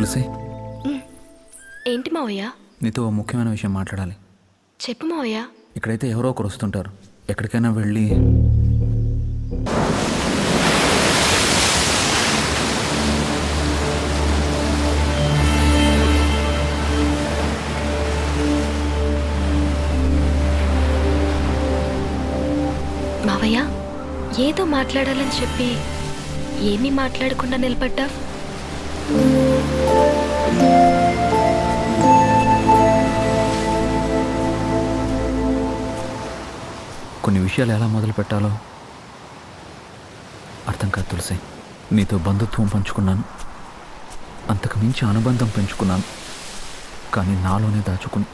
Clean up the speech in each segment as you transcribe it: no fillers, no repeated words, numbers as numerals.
తులసి, ఏంటి మావయ్య? నీతో ఓ ముఖ్యమైన విషయం మాట్లాడాలి. చెప్పు మావయ్య. ఇక్కడైతే ఎవరో ఒకరు వస్తుంటారు. ఎక్కడికైనా వెళ్ళి మావయ్య, ఏదో మాట్లాడాలని చెప్పి ఏమీ మాట్లాడకుండా నిలబడ్డా? కొన్ని విషయాలు ఎలా మొదలు పెట్టాలో అర్థం కాదు తులసి. నీతో బంధుత్వం పంచుకున్నాను, అంతకు మించి అనుబంధం పెంచుకున్నాను. కానీ నాలోనే దాచుకుని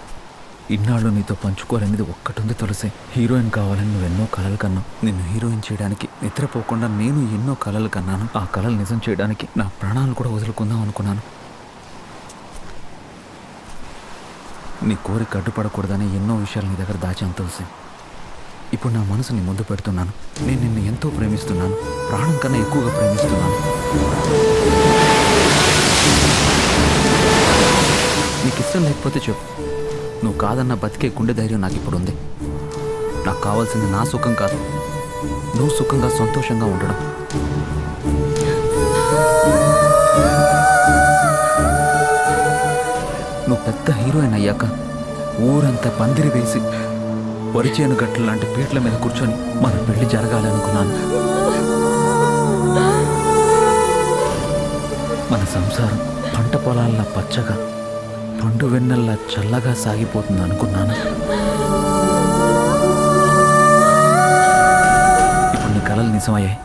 ఇన్నాళ్ళు నీతో పంచుకోవాలనేది ఒక్కటుంది తులసి. హీరోయిన్ కావాలని నువ్వు ఎన్నో కలలు కన్నావు. నిన్ను హీరోయిన్ చేయడానికి నిద్రపోకుండా నేను ఎన్నో కలలు కన్నాను. ఆ కలలు నిజం చేయడానికి నా ప్రాణాలు కూడా వదులుకుందాం అనుకున్నాను. నీ కోరిక అడ్డుపడకూడదని ఎన్నో విషయాలు నీ దగ్గర దాచాను తులసి. ఇప్పుడు నా మనసుని ముందు పెడుతున్నాను. నేను నిన్ను ఎంతో ప్రేమిస్తున్నాను, ప్రాణం కన్నా ఎక్కువగా ప్రేమిస్తున్నాను. నీకు ఇష్టం లేకపోతే చెప్పు. నువ్వు కాదన్న బతికే గుండె ధైర్యం నాకు ఇప్పుడు ఉంది. నాకు కావాల్సింది నా సుఖం కాదు, నువ్వు సుఖంగా సంతోషంగా ఉండడం. నువ్వు పెద్ద హీరోయిన్ అయ్యాక ఊరంతా పందిరి వేసి వరిచేను గట్ల లాంటి పీట్ల మీద కూర్చొని మన పెళ్లి జరగాలనుకున్నాను. మన సంసారం పంట పొలాల్లా పచ్చగా, పండు వెన్నెల్లా చల్లగా సాగిపోతుంది అనుకున్నాను. ఇప్పుడు నీ కలలు నిజమయ్యాయి,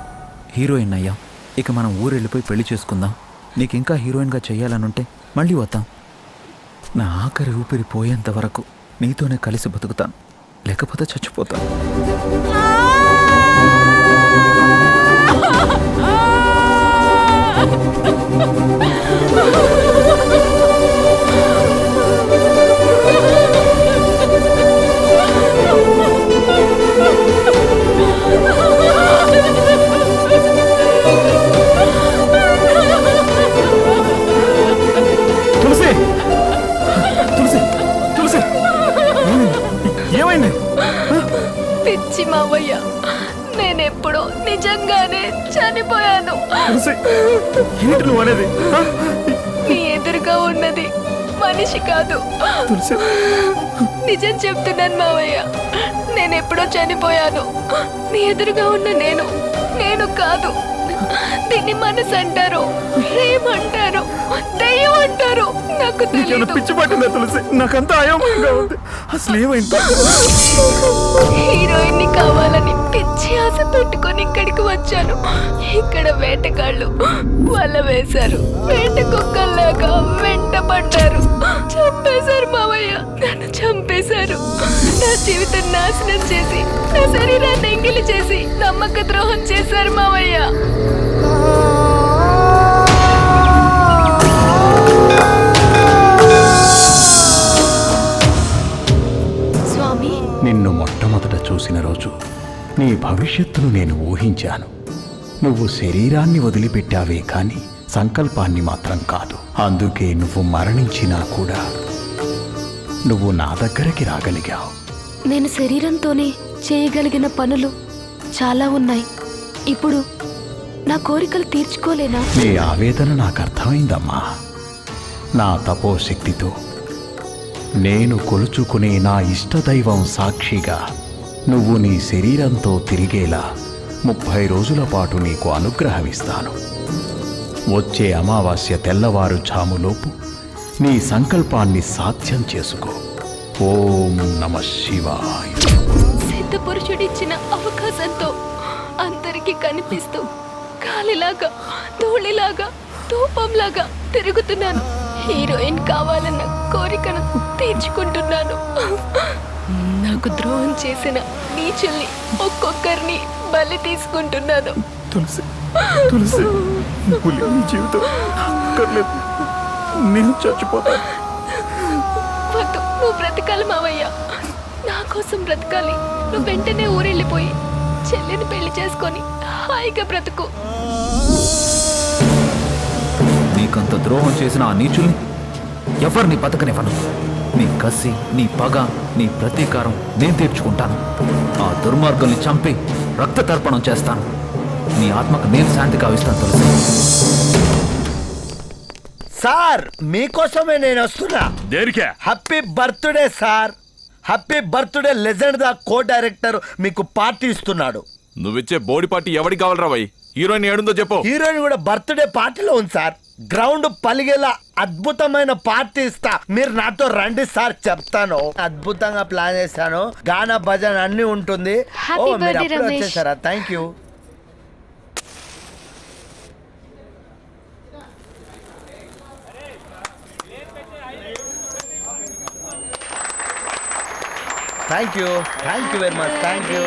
హీరోయిన్ అయ్యాం. ఇక మనం ఊరెళ్ళిపోయి పెళ్లి చేసుకుందాం. నీకు ఇంకా హీరోయిన్గా చెయ్యాలనుంటే మళ్ళీ వద్దాం. నా ఆఖరి ఊపిరి పోయేంత వరకు నీతోనే కలిసి బతుకుతాను, లేకపోతే చచ్చిపోతాను. తులసి, తులసి, తులసి, ఏమైంది? పిచ్చి మావయ్య, నేనెప్పుడో నిజంగానే చనిపోయాను. ఏంటి నువ్వు అనేది? నీ ఎదురుగా ఉన్నది మనిషి కాదు, నిజం చెప్తున్నాను మావయ్య. నేనెప్పుడో చనిపోయాను. నీ ఎదురుగా ఉన్న నేను కాదు. దీన్ని మనసు అంటారు, ప్రేమ అంటారు, దయ్యం అంటారు. నాకు తెలియదు. పిచ్చి పట్టిందా తులసి? నాకంతా అయోమయంగా ఉంది. అసలు ఏమైంది? హీరోయిన్ ని కావాలని పిచ్చి ఆశ పెట్టుకొని ఇక్కడికి వచ్చాను. ఇక్కడ వేటగాళ్ళు వల వేశారు, వేట కుక్కల్లాగా వెంట పడ్డారు, చంపేశారు మావయ్య. నన్ను చంపేశారు. నా జీవితం నాశనం చేసి, నా శరీరాన్ని ఎంగిలి చేసి నమ్మక ద్రోహం చేశారు మావయ్య. స్వామి, నిన్ను మొట్టమొదట చూసిన రోజు నీ భవిష్యత్తును నేను ఊహించాను. నువ్వు శరీరాన్ని వదిలిపెట్టావే కాని సంకల్పాన్ని మాత్రం కాదు. అందుకే నువ్వు మరణించినా కూడా నువ్వు నా దగ్గరికి రాగలిగావు. నేను శరీరంతోనే చేయగలిగిన పనులు చాలా ఉన్నాయి. ఇప్పుడు నా కోరికలు తీర్చుకోలేనా? నీ ఆవేదన నాకు అర్థమైందమ్మా. నా తపోశక్తితో నేను కొలుచుకునే నా ఇష్టదైవం సాక్షిగా నువ్వు నీ శరీరంతో తిరిగేలా 30 రోజుల పాటు నీకు అనుగ్రహమిస్తాను. వచ్చే అమావాస్య తెల్లవారుజాములోపు నీ సంకల్పాన్ని సాధ్యం చేసుకో. ఓం నమః శివాయ. సిద్ధ పురుషుడిచ్చిన అవకాశంతో అందరికీ కనిపిస్తూ గాలిలాగా, ధూళిలాగా, ధూపంలాగా తిరుగుతున్నాను. హీరోయిన్ కావాలన్న కోరికను తీర్చుకుంటున్నాను. నాకు ద్రోహం చేసిన నీచుల్ని ఒక్కొక్కరిని బలి తీసుకుంటున్నాను. తులసి, తులసి, నువ్వు లేని జీవితం అక్కర్లేదు. నేను చచ్చిపోతాను. వద్దు, నువ్వు బ్రతకాలి మావయ్య. నా కోసం బ్రతకాలి. నువ్వు వెంటనే ఊరెళ్ళిపోయి చెల్లిని పెళ్లి చేసుకొని హాయిగా బ్రతుకు. నీ నీకంత ద్రోహం చేసిన ఆ నీచుల్ని ఎవరిని బతకనివ్వను. నీ కసి, నీ పగ, నీ ప్రతీకారం నేను తీర్చుకుంటాను. ఆ దుర్మార్గుల్ని చంపి రక్త తర్పణం చేస్తాను. నీ ఆత్మకు నేను శాంతి కావిస్తాను తులసి. సార్ మీకోసమే నేను వస్తున్నా. దేనికే? Happy birthday sir. Happy birthday legend the co director మీకు పార్టీ ఇస్తున్నాడు. నువ్విచ్చే బోడి పార్టీ ఎవరికి కావాలరా భయ్? హీరోయిన్ ఏడుందో చెప్పు. హీరోయిన్ కూడా బర్త్డే పార్టీలో ఉంది సార్. గ్రౌండ్ పలిగేలా అద్భుతమైన పార్టీ ఇస్తా. మీరు నాతో రండి సార్, చెప్తాను. అద్భుతంగా ప్లాన్ చేశాను. గానా భజన అన్ని ఉంటుంది. Happy మీరు birthday, అప్పుడే రమేష్. వచ్చేసారా? Thank you. Thank you very much. Thank you.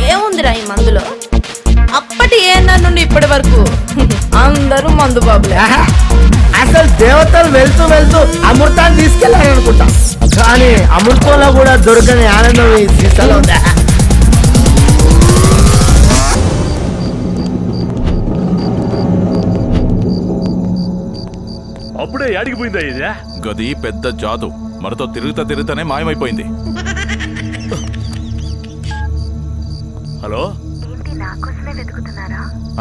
ఏముందిరా ఈ మందులో? అప్పటి ఏనాడు నుండి ఇప్పటి వరకు అందరూ మందు బాబులే. అసలు దేవతలు వెళ్తూ వెళ్తూ అమృతాన్ని తీసుకెళ్లారనుకుంటా, కానీ అమృతంలో కూడా దొరకని ఆనందం ఈ సీసాలో ఉందా? అప్పుడే అడిగిపోయిందా ఇది? గది పెద్ద జాదు మనతో తిరుగుతానే మాయమైపోయింది. హలో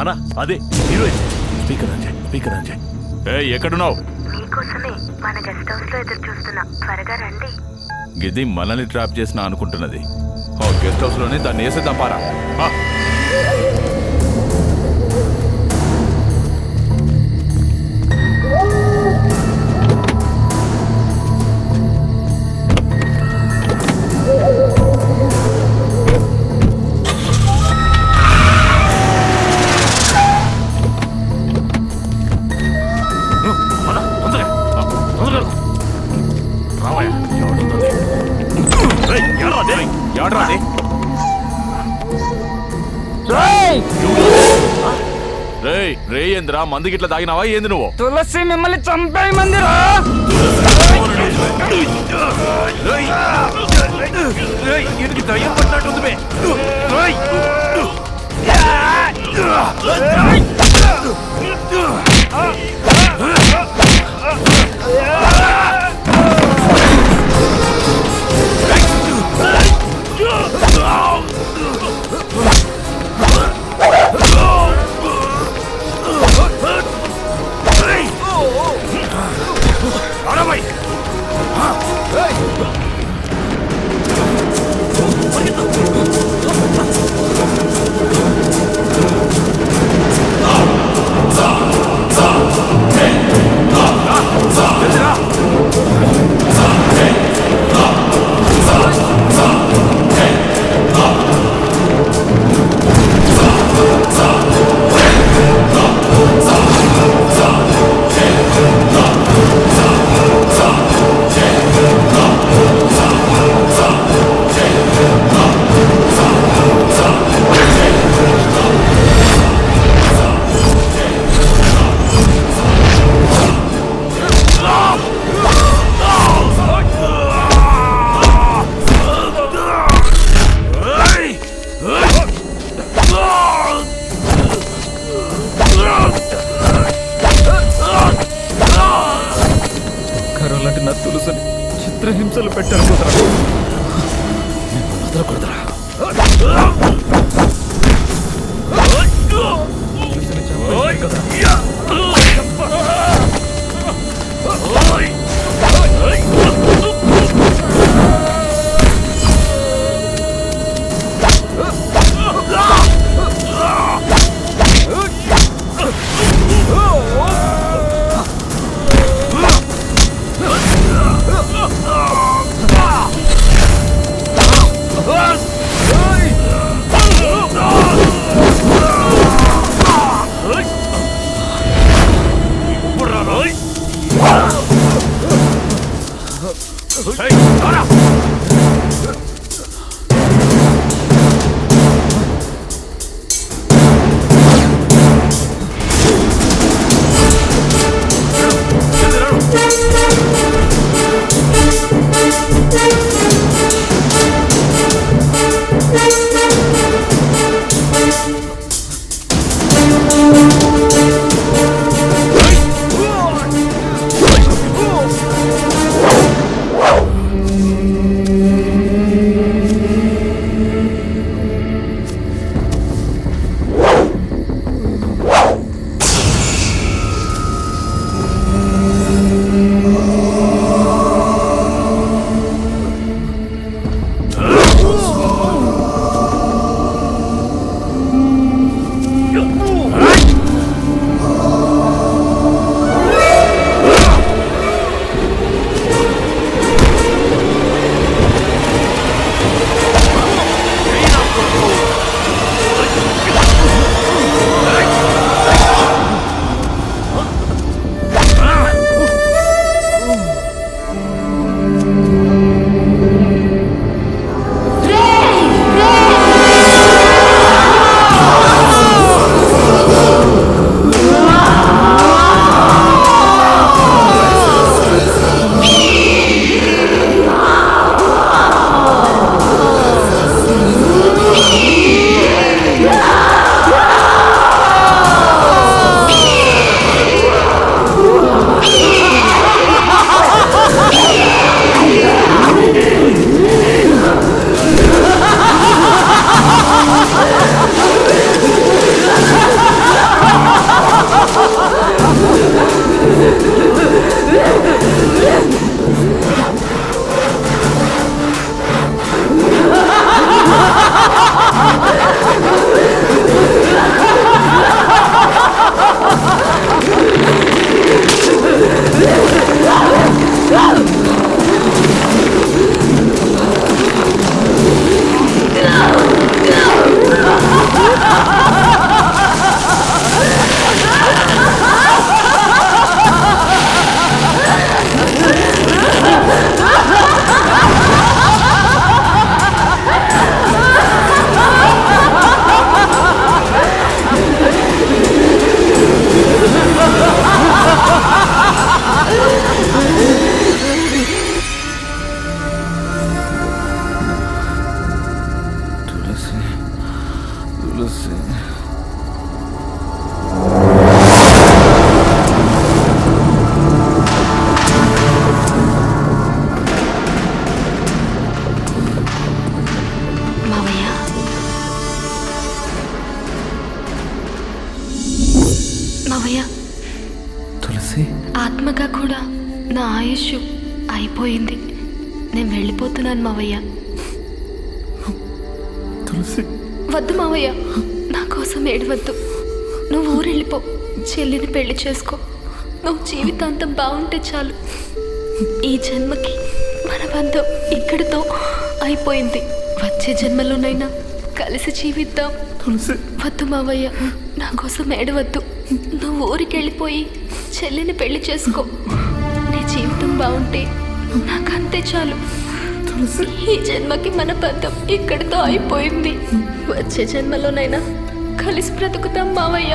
అనా, అదే హీరోయిన్. స్పీకర్ అంజయ్. ఏ ఎక్కడున్నావు? మీకోసమే మన గెస్ట్ హౌస్ లో ఎదురు చూస్తున్నా, త్వరగా రండి. గిది మనల్ని ట్రాప్ చేసిన అనుకుంటున్నది. గెస్ట్ హౌస్ లోనే దాన్ని వేసేద్దాం పారా. రేంద్రా మంది గిట్ల తాగినావా ఏంది నువ్వు? తులసి మిమ్మల్ని చంపే మందిరా. కరోలాంటి నా తులసిని చిత్రహింసలు పెట్టారు కుదరా. వదలకూడదురా. తులసి మావయ్య మావయ్య తులసి ఆత్మగా కూడా నా ఆయుష్ అయిపోయింది. నేను వెళ్ళిపోతున్నాను మావయ్య. తులసి వద్దు మావయ్య, నా కోసం ఏడవద్దు. నువ్వు ఊరెళ్ళిపో, చెల్లిని పెళ్లి చేసుకో. నువ్వు జీవితాంతం బాగుంటే చాలు. ఈ జన్మకి మన బంధం ఇక్కడితో అయిపోయింది. వచ్చే జన్మలోనైనా కలిసి జీవిద్దాం. వద్దు మావయ్య, నా కోసం ఏడవద్దు. నువ్వు ఊరికి వెళ్ళిపోయి చెల్లిని పెళ్లి చేసుకో. నీ జీవితం బాగుంటే నాకంతే చాలు. ఈ జన్మకి మన బంధం ఇక్కడితో అయిపోయింది. వచ్చే జన్మలోనైనా కలిసి బ్రతుకుతాం మావయ్య.